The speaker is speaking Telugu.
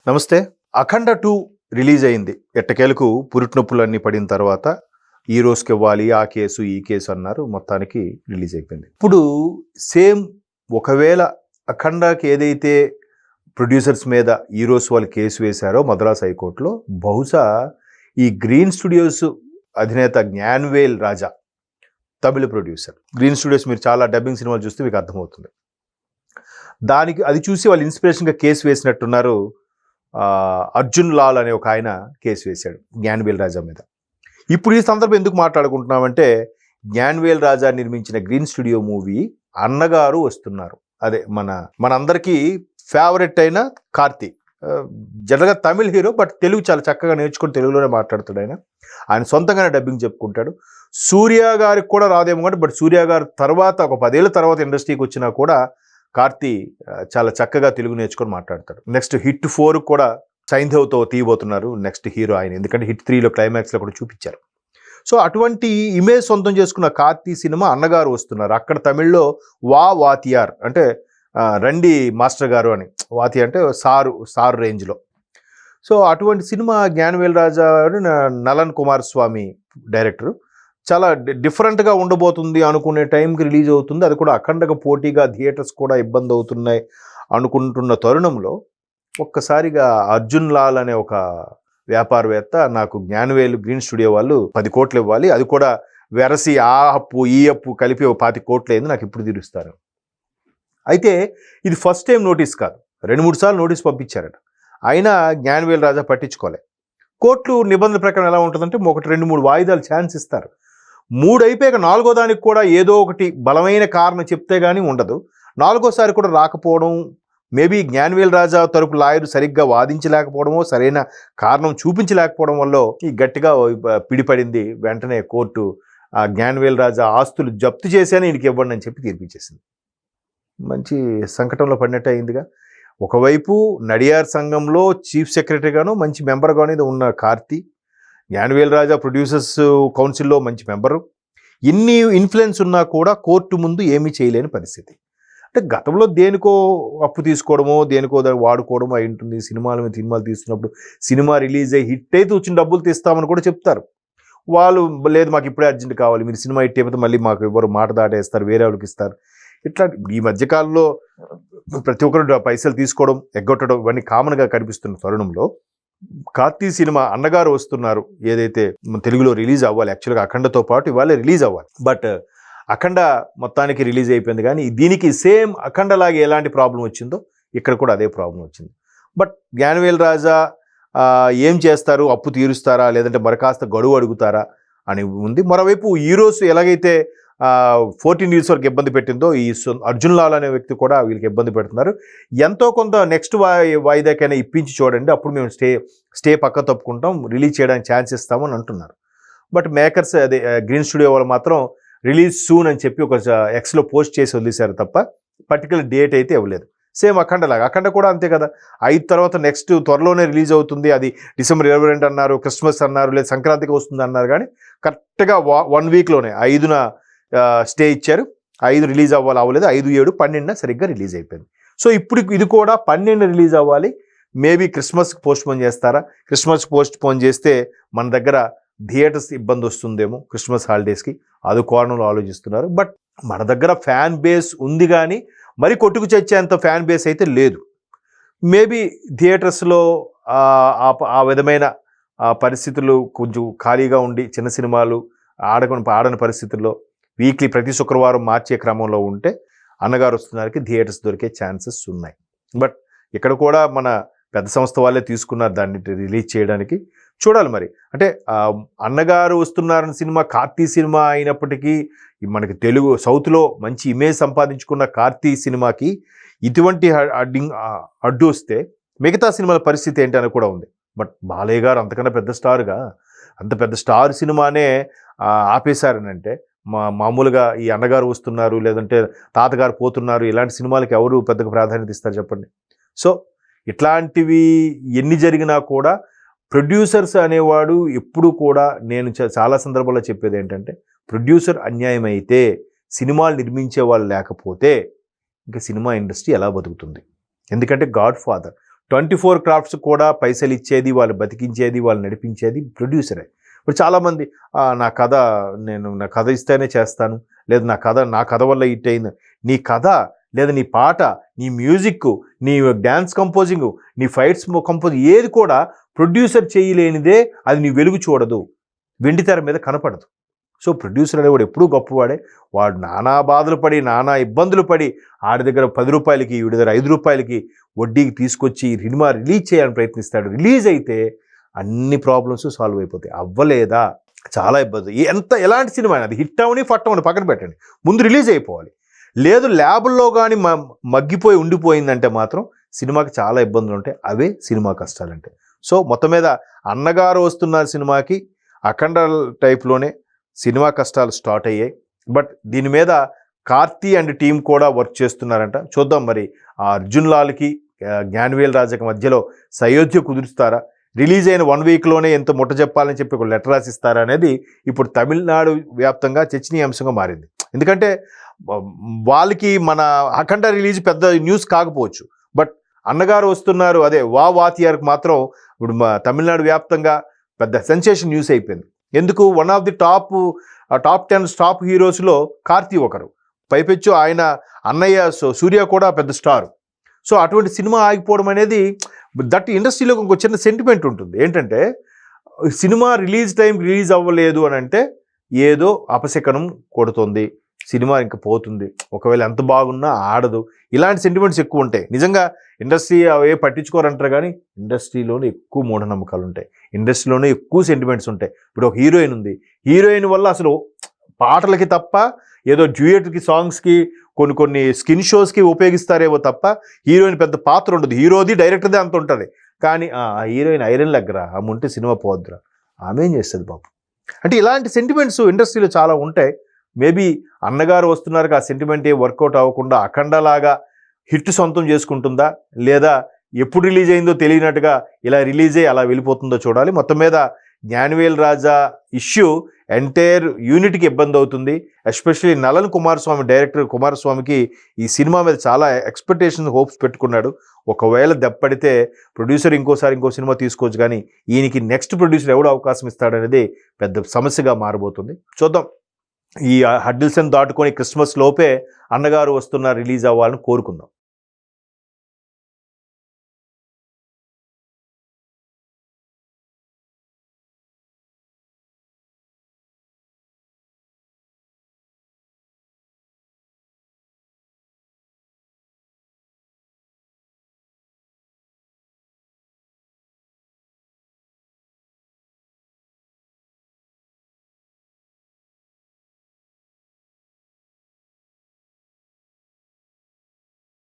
నమస్తే. 'అఖండ 2' రిలీజ్ అయింది. ఎట్టకేలకు పురిటినొప్పులన్నీ పడిన తర్వాత ఈ రోజుకివ్వాలి, ఆ కేసు, ఈ కేసు అన్నారు. మొత్తానికి రిలీజ్ అయిపోయింది. ఇప్పుడు సేమ్ ఒకవేళ 'అఖండ'కి ఏదైతే ప్రొడ్యూసర్స్ మీద ఈ రోజు వాళ్ళు కేసు వేశారో మద్రాస్ హైకోర్టులో, బహుశా ఈ గ్రీన్ స్టూడియోస్ అధినేత జ్ఞాన్వేల్ రాజా, తమిళ ప్రొడ్యూసర్. గ్రీన్ స్టూడియోస్ మీరు చాలా డబ్బింగ్ సినిమాలు చూస్తే మీకు అర్థమవుతుంది. దానికి అది చూసి వాళ్ళు ఇన్స్పిరేషన్గా కేసు వేసినట్టున్నారు. అర్జున్ లాల్ అనే ఒక ఆయన కేసు వేశాడు జ్ఞాన్వేల్ రాజా మీద. ఇప్పుడు ఈ సందర్భం ఎందుకు మాట్లాడుకుంటున్నామంటే, జ్ఞాన్వేల్ రాజా నిర్మించిన గ్రీన్ స్టూడియో మూవీ అన్నగారు వస్తున్నారు. అదే మనందరికీ ఫేవరెట్ అయిన కార్తీ. జనరల్గా తమిళ్ హీరో, బట్ తెలుగు చాలా చక్కగా నేర్చుకుని తెలుగులోనే మాట్లాడుతాడు. ఆయన సొంతంగానే డబ్బింగ్ చెప్పుకుంటాడు. సూర్య గారికి కూడా రాదేమో కానీ, బట్ సూర్య గారు తర్వాత ఒక 10 ఏళ్ళ తర్వాత ఇండస్ట్రీకి వచ్చినా కూడా కార్తీ చాలా చక్కగా తెలుగు నేర్చుకొని మాట్లాడతాడు. నెక్స్ట్ హిట్ 4 కూడా సైంధవ్తో తీయబోతున్నారు నెక్స్ట్ హీరో ఆయన. ఎందుకంటే హిట్ 3లో క్లైమాక్స్లో కూడా చూపించారు. సో అటువంటి ఇమేజ్ సొంతం చేసుకున్న కార్తీ సినిమా అన్నగారు వస్తున్నారు. అక్కడ తమిళ్లో వాతియార్ అంటే రండి మాస్టర్ గారు అని, వాతి అంటే సారు రేంజ్లో. సో అటువంటి సినిమా జ్ఞాన్వేల్ రాజా, నలన్ కుమార్ స్వామి డైరెక్టరు. చాలా డిఫరెంట్గా ఉండబోతుంది అనుకునే టైంకి రిలీజ్ అవుతుంది. అది కూడా అఖండకు పోటీగా థియేటర్స్ కూడా ఇబ్బంది అవుతున్నాయి అనుకుంటున్న తరుణంలో ఒక్కసారిగా అర్జున్ లాల్ అనే ఒక వ్యాపారవేత్త నాకు జ్ఞాన్వేల్ గ్రీన్ స్టూడియో వాళ్ళు 10 కోట్లు ఇవ్వాలి, అది కూడా వెరసి ఆ అప్పు ఈ అప్పు కలిపి 25 కోట్లు అయింది, నాకు ఇప్పుడు తీరుస్తారు. అయితే ఇది ఫస్ట్ టైం నోటీస్ కాదు, 2-3 సార్లు నోటీస్ పంపించారట. అయినా జ్ఞాన్వేల్ రాజా పట్టించుకోలే. కోర్టు నిబంధనల ప్రకారం ఎలా ఉంటుందంటే, 1-2-3 వాయిదాలు ఛాన్స్ ఇస్తారు. 3 అయిపోయాక 4వ దానికి కూడా ఏదో ఒకటి బలమైన కారణం చెప్తే కానీ ఉండదు. 4వసారి కూడా రాకపోవడం, మేబీ జ్ఞాన్వేల్ రాజా తరపు లాయర్ సరిగ్గా వాదించలేకపోవడమో, సరైన కారణం చూపించలేకపోవడం వల్ల ఈ గట్టిగా పిడిపడింది. వెంటనే కోర్టు ఆ జ్ఞాన్వేల్ రాజా ఆస్తులు జప్తు చేశాను, ఈయనకి ఇవ్వండి అని చెప్పి తీర్పిచ్చేసింది. మంచి సంకటంలో పడినట్టు అయిందిగా. ఒకవైపు నడియార్ సంఘంలో చీఫ్ సెక్రటరీగాను మంచి మెంబర్గానే ఉన్న కార్తీ, జ్ఞాన్వేల్ రాజా ప్రొడ్యూసర్స్ కౌన్సిల్లో మంచి మెంబరు. ఇన్ని ఇన్ఫ్లుయెన్స్ ఉన్నా కూడా కోర్టు ముందు ఏమీ చేయలేని పరిస్థితి. అంటే గతంలో దేనికో అప్పు తీసుకోవడమో, దేనికో వాడుకోవడమో అయి ఉంటుంది. సినిమాలు తీస్తున్నప్పుడు సినిమా రిలీజ్ అయ్యి హిట్ అయితే వచ్చిన డబ్బులు తీస్తామని కూడా చెప్తారు. వాళ్ళు లేదు మాకు ఇప్పుడే అర్జెంట్ కావాలి, మీరు సినిమా హిట్ అయిపోతే మళ్ళీ మాకు ఎవరు మాట దాటేస్తారు, వేరే వాళ్ళకి ఇస్తారు. ఇట్లా ఈ మధ్యకాలంలో ప్రతి ఒక్కరు పైసలు తీసుకోవడం, ఎగ్గొట్టడం ఇవన్నీ కామన్గా కనిపిస్తున్న తరుణంలో కార్తీ సినిమా అన్నగారు వస్తున్నారు ఏదైతే తెలుగులో రిలీజ్ అవ్వాలి, యాక్చువల్గా అఖండతో పాటు ఇవాళ రిలీజ్ అవ్వాలి. బట్ అఖండ మొత్తానికి రిలీజ్ అయిపోయింది. కానీ దీనికి సేమ్ అఖండలాగే ఎలాంటి ప్రాబ్లం వచ్చిందో ఇక్కడ కూడా అదే ప్రాబ్లం వచ్చింది. బట్ జ్ఞాన్వేల్ రాజా ఏం చేస్తారు, అప్పు తీరుస్తారా లేదంటే మరికాస్త గడువు అడుగుతారా అని ఉంది. మరోవైపు ఈ రోజు ఎలాగైతే 14 years వరకు ఇబ్బంది పెట్టిందో, ఈ అర్జున్ లాల్ అనే వ్యక్తి కూడా వీళ్ళకి ఇబ్బంది పెడుతున్నారు. ఎంతో కొంత నెక్స్ట్ వాయిదాకైనా ఇప్పించి చూడండి, అప్పుడు మేము స్టే పక్క తప్పుకుంటాం, రిలీజ్ చేయడానికి ఛాన్స్ ఇస్తామని అంటున్నారు. బట్ మేకర్స్ అదే గ్రీన్ స్టూడియో వాళ్ళు మాత్రం రిలీజ్ సూన్ అని చెప్పి ఒక ఎక్స్లో పోస్ట్ చేసి వదిలేశారు తప్ప పర్టికులర్ డేట్ అయితే ఇవ్వలేదు. సేమ్ అఖండలాగా, అఖండ కూడా అంతే కదా, 5 తర్వాత నెక్స్ట్ త్వరలోనే రిలీజ్ అవుతుంది, అది December 22 అన్నారు, క్రిస్మస్ అన్నారు, లేదా సంక్రాంతికి వస్తుంది అన్నారు. కానీ కరెక్ట్గా 1 వీక్లోనే 5న స్టే ఇచ్చారు. 5 రిలీజ్ అవ్వలేదు, 5, 7, 12 సరిగ్గా రిలీజ్ అయిపోయింది. సో ఇప్పుడు ఇది కూడా 12 రిలీజ్ అవ్వాలి. మేబీ క్రిస్మస్కి పోస్ట్ పోన్ చేస్తారా? క్రిస్మస్కి పోస్ట్ పోన్ చేస్తే మన దగ్గర థియేటర్స్ ఇబ్బంది వస్తుందేమో క్రిస్మస్ హాలిడేస్కి, అది కోణంలో ఆలోచిస్తున్నారు. బట్ మన దగ్గర ఫ్యాన్ బేస్ ఉంది, కానీ మరి కొట్టుకు చచ్చేంత ఫ్యాన్ బేస్ అయితే లేదు. మేబీ థియేటర్స్లో ఆ విధమైన పరిస్థితులు కొంచెం ఖాళీగా ఉండి చిన్న సినిమాలు ఆడని పరిస్థితుల్లో వీక్లీ ప్రతి శుక్రవారం మార్చే క్రమంలో ఉంటే అన్నగారు వస్తున్నారికి థియేటర్స్ దొరికే ఛాన్సెస్ ఉన్నాయి. బట్ ఇక్కడ కూడా మన పెద్ద సంస్థ వాళ్ళే తీసుకున్నారు దాన్ని రిలీజ్ చేయడానికి. చూడాలి మరి. అంటే అన్నగారు వస్తున్నారని సినిమా కార్తీ సినిమా అయినప్పటికీ మనకి తెలుగు సౌత్లో మంచి ఇమేజ్ సంపాదించుకున్న కార్తీ సినిమాకి ఇటువంటి అడ్డు వస్తే మిగతా సినిమాల పరిస్థితి ఏంటి అని కూడా ఉంది. బట్ బాలయ్య గారు అంతకన్నా పెద్ద స్టార్గా, అంత పెద్ద స్టార్ సినిమానే ఆపేశారనంటే, మామూలుగా ఈ అన్నగారు వస్తున్నారు లేదంటే తాతగారు పోతున్నారు ఇలాంటి సినిమాలకి ఎవరు పెద్దగా ప్రాధాన్యత ఇస్తారు చెప్పండి. సో ఇట్లాంటివి ఎన్ని జరిగినా కూడా ప్రొడ్యూసర్స్ అనేవాడు ఎప్పుడు కూడా, నేను చాలా సందర్భాల్లో చెప్పేది ఏంటంటే, ప్రొడ్యూసర్ అన్యాయం అయితే, సినిమాలు నిర్మించే వాళ్ళు లేకపోతే ఇంకా సినిమా ఇండస్ట్రీ ఎలా బతుకుతుంది? ఎందుకంటే గాడ్ ఫాదర్ 24 క్రాఫ్ట్స్ కూడా పైసలు ఇచ్చేది, వాళ్ళు బతికించేది, వాళ్ళు నడిపించేది ప్రొడ్యూసరే. ఇప్పుడు చాలామంది నా కథ ఇస్తేనే చేస్తాను, లేదు నా కథ వల్ల హిట్ అయింది. నీ కథ లేదా నీ పాట, నీ మ్యూజిక్, నీ డ్యాన్స్ కంపోజింగ్, నీ ఫైట్స్ ఏది కూడా ప్రొడ్యూసర్ చేయలేనిదే అది నీ వెలుగు చూడదు, వెండితెర మీద కనపడదు. సో ప్రొడ్యూసర్ అనేవాడు ఎప్పుడూ గొప్పవాడే. వాడు నానా బాధలు పడి, నానా ఇబ్బందులు పడి, ఆడి దగ్గర 10 రూపాయలకి, వీడి దగ్గర 5 రూపాయలకి వడ్డీకి తీసుకొచ్చి సినిమా రిలీజ్ చేయాలని ప్రయత్నిస్తాడు. రిలీజ్ అయితే అన్ని ప్రాబ్లమ్స్ సాల్వ్ అయిపోతాయి. అవ్వలేదా చాలా ఇబ్బంది. ఎలాంటి సినిమా అది హిట్ అవని ఫట్టమని పక్కన పెట్టండి, ముందు రిలీజ్ అయిపోవాలి. లేదు ల్యాబుల్లో కానీ మగ్గిపోయి ఉండిపోయిందంటే మాత్రం సినిమాకి చాలా ఇబ్బందులు ఉంటాయి. అవే సినిమా కష్టాలంటే. సో మొత్తం మీద అన్నగారు వస్తున్నారు సినిమాకి అఖండ టైప్లోనే సినిమా కష్టాలు స్టార్ట్ అయ్యాయి. బట్ దీని మీద కార్తీ అండ్ టీం కూడా వర్క్ చేస్తున్నారంట. చూద్దాం మరి ఆ అర్జున్ లాల్కి జ్ఞానవేల్ రాజాకి మధ్యలో సయోధ్య కుదురుస్తారా, రిలీజ్ అయిన 1 వీక్లోనే ఎంత ముట్ట చెప్పాలని చెప్పి ఒక లెటర్ రాసిస్తారా అనేది ఇప్పుడు తమిళనాడు వ్యాప్తంగా చర్చనీయాంశంగా మారింది. ఎందుకంటే వాళ్ళకి మన అఖండ రిలీజ్ పెద్ద న్యూస్ కాకపోవచ్చు, బట్ అన్నగారు వస్తున్నారు అదే వాతియార్కి మాత్రం ఇప్పుడు తమిళనాడు వ్యాప్తంగా పెద్ద సెన్సేషన్ న్యూస్ అయిపోయింది. ఎందుకు? One of the top 10 top హీరోస్లో కార్తీ ఒకరు, పైపెచ్చు ఆయన అన్నయ్య సూర్య కూడా పెద్ద స్టార్. సో అటువంటి సినిమా ఆగిపోవడం అనేది దట్ ఇండస్ట్రీలో ఇంకొక చిన్న సెంటిమెంట్ ఉంటుంది. ఏంటంటే సినిమా రిలీజ్ అవ్వలేదు అని అంటే ఏదో అపశకనం కొడుతుంది, సినిమా ఇంకా పోతుంది, ఒకవేళ ఎంత బాగున్నా ఆడదు, ఇలాంటి సెంటిమెంట్స్ ఎక్కువ ఉంటాయి. నిజంగా ఇండస్ట్రీ అవే పట్టించుకోరంటారు, కానీ ఇండస్ట్రీలోనే ఎక్కువ మూఢనమ్మకాలు ఉంటాయి, ఇండస్ట్రీలోనే ఎక్కువ సెంటిమెంట్స్ ఉంటాయి. ఇప్పుడు ఒక హీరోయిన్ ఉంది, హీరోయిన్ వల్ల అసలు పాటలకి తప్ప ఏదో డ్యూయట్కి సాంగ్స్కి కొన్ని స్కిన్ షోస్కి ఉపయోగిస్తారేమో తప్ప హీరోయిన్ పెద్ద పాత్ర ఉండదు. హీరోది డైరెక్టర్ది అంత ఉంటుంది, కానీ ఆ హీరోయిన్ ఐరన్ లెగ్గరా, ఆమె ఉంటే సినిమా పోద్దురా, ఆమె ఏం చేస్తుంది పాపం. అంటే ఇలాంటి సెంటిమెంట్స్ ఇండస్ట్రీలో చాలా ఉంటాయి. మేబీ అన్నగారు వస్తున్నారు ఆ సెంటిమెంట్ వర్కౌట్ అవ్వకుండా అఖండలాగా హిట్ సొంతం చేసుకుంటుందా, లేదా ఎప్పుడు రిలీజ్ అయిందో తెలియనట్టుగా ఇలా రిలీజ్ అయ్యి అలా వెళ్ళిపోతుందో చూడాలి. మొత్తం మీద జ్ఞానవేల్ రాజా ఇష్యూ ఎంటైర్ యూనిట్కి ఇబ్బంది అవుతుంది. ఎస్పెషల్లీ నలన్ కుమారస్వామి, డైరెక్టర్ కుమారస్వామికి ఈ సినిమా మీద చాలా ఎక్స్పెక్టేషన్స్, హోప్స్ పెట్టుకున్నాడు. ఒకవేళ దెబ్బడితే ప్రొడ్యూసర్ ఇంకో సినిమా తీసుకోవచ్చు, కానీ ఈయనకి నెక్స్ట్ ప్రొడ్యూసర్ ఎవడు అవకాశం ఇస్తాడనేది పెద్ద సమస్యగా మారబోతుంది. చూద్దాం. ఈ హడ్డిల్స్ని దాటుకొని క్రిస్మస్ లోపే అన్నగారు వస్తున్న రిలీజ్ అవ్వాలని కోరుకుందాం.